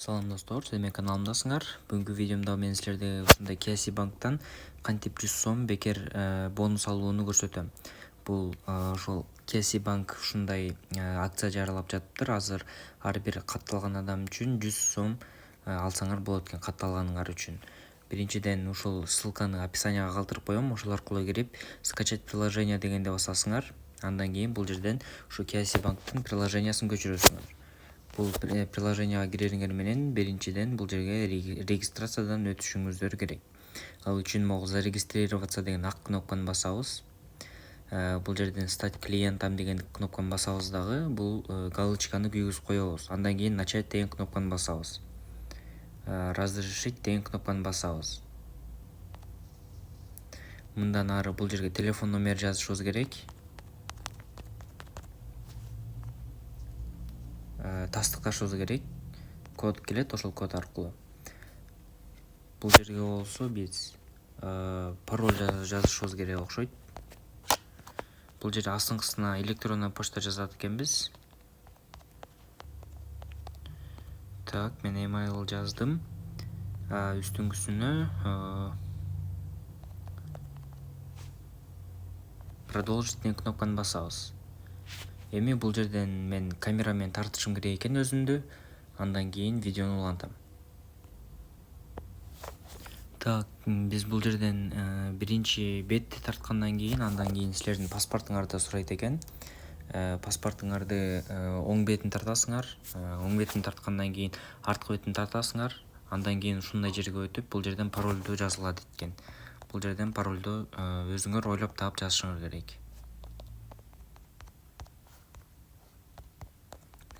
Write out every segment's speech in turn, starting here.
Салам достор, сиз менин каналымдасыңар. Бүгүнкү видеомда мен силерге ушундай KC банктан кантип 100 сом бекер бонус алууну көрсөтөм. Бул ошол KC банк ушундай акция жарыялап жатыптыр. Азыр ар бир катталган адам үчүн 100 сом алсаңар болот экен катталганыңар үчүн. Биринчиден ушул ссылканы описанияга калтырып коем, ошол аркылуу кирип скачать приложение дегенде басасыңар. Андан кийин бул жерден ушу KC банктын приложениясын көчүрөсүңөр. Бул приложенияга кирериңер менен биринчиден бул жерге регистрациядан өтүшүңүздөр керек. Ал үчүн могу зарегистрироваться деген ак кнопканы басабыз. Бул жерден стать клиентом деген кнопканы басабыз дагы, бул галочканы күйгүзүп коебуз. Андан кийин начать деген кнопканы басабыз. Разрешить деген кнопканы басабыз. Мындан ары бул жерге телефон номер жазышыбыз керек. Тастыкташыбыз керек. Код келет, ошол код аркылуу. Бул жерге болсо биз пароль жазышыбыз керек окшойт. Бул жерде астыңкысына электронный почта жазат экенбиз. Так, мен email жаздым. Үстүңкүсүнө продолжить деген кнопканы басабыз. Эми бул жерден мен камерамен тартышым керек экен өзүмдү. Андан кийин видеону улантам. Так, биз бул жерден биринчи бетти тарткандан кийин, андан кийин силердин паспортуңарды сурайт экен. Паспортуңарды оң бетин тартасыңар. Оң бетин тарткандан кийин арткы бетин тартасыңар. Андан кийин ушундай жерге өтүп, бул жерден паролду жазылат экен. Бул жерден паролду өзүңөр ойлоп таап жазышыңар керек.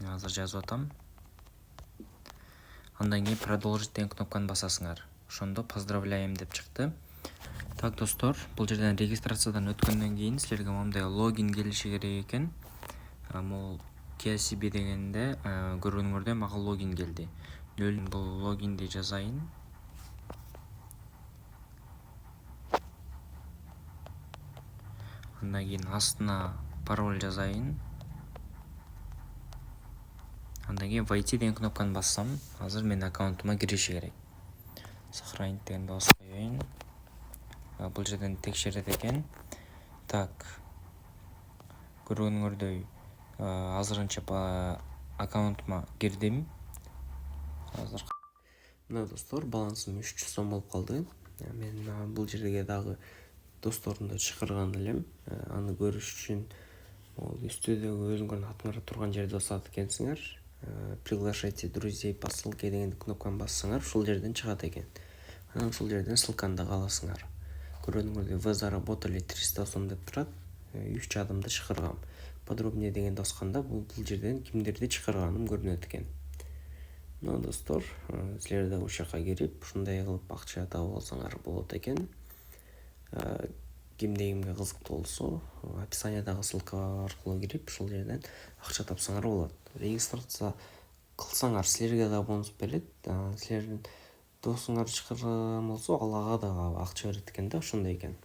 Мен азыр жазып атам. Андан кийин продолжить деген кнопканы басасыңар. Ошондо поздравляем деп чыкты. Так, достор, бул жерден регистрациядан өткөндөн кийин силерге мындай логин келиши керек экен. Могу KCB дегенде көргөнүңөрдөй мага логин келди. Бул логинди жазайын. Андан кийин астына пароль жазайын. Андан кийин войти деген кнопканы бассам, азыр менин аккаунтума кириши керек. Сохранить дегенди басып коеюн. Бул жерден текшерет экен. Так, көргөнүңөрдөй азырынча аккаунтума кирдим. Азыр мына достор, балансым 300 сом болуп калды. Мен бул жерге дагы досторумду чакырган элем. Аны көрүш үчүн могу үстүдөгү өзүңөрдүн атыңар турган жерде басат экенсиңер. Приглашайте друзей по ссылке деген кнопканы бассаңар, ушул жерден чыгат экен. Анан ушул жерден ссылканы дагы аласыңар. Көргөнүңөрдөй вы заработали 300 сом деп турат. 3 адамды чакыргам. Подробнее дегенди басканда бул жерден кимдерди чакырганым көрүнөт экен. Мына достор, силер да ушул жака кирип, ушундай кылып акча таап алсаңар болот экен. Кимге кызыктуу болсо, описаниядагы ссылка аркылуу кирип, ушул жерден акча тапсаңар болот. Регистрация кылсаңар силерге да бонус берет. Силердин досуңар чакырган болсо, ага да акча берет экен да, ошондой экен.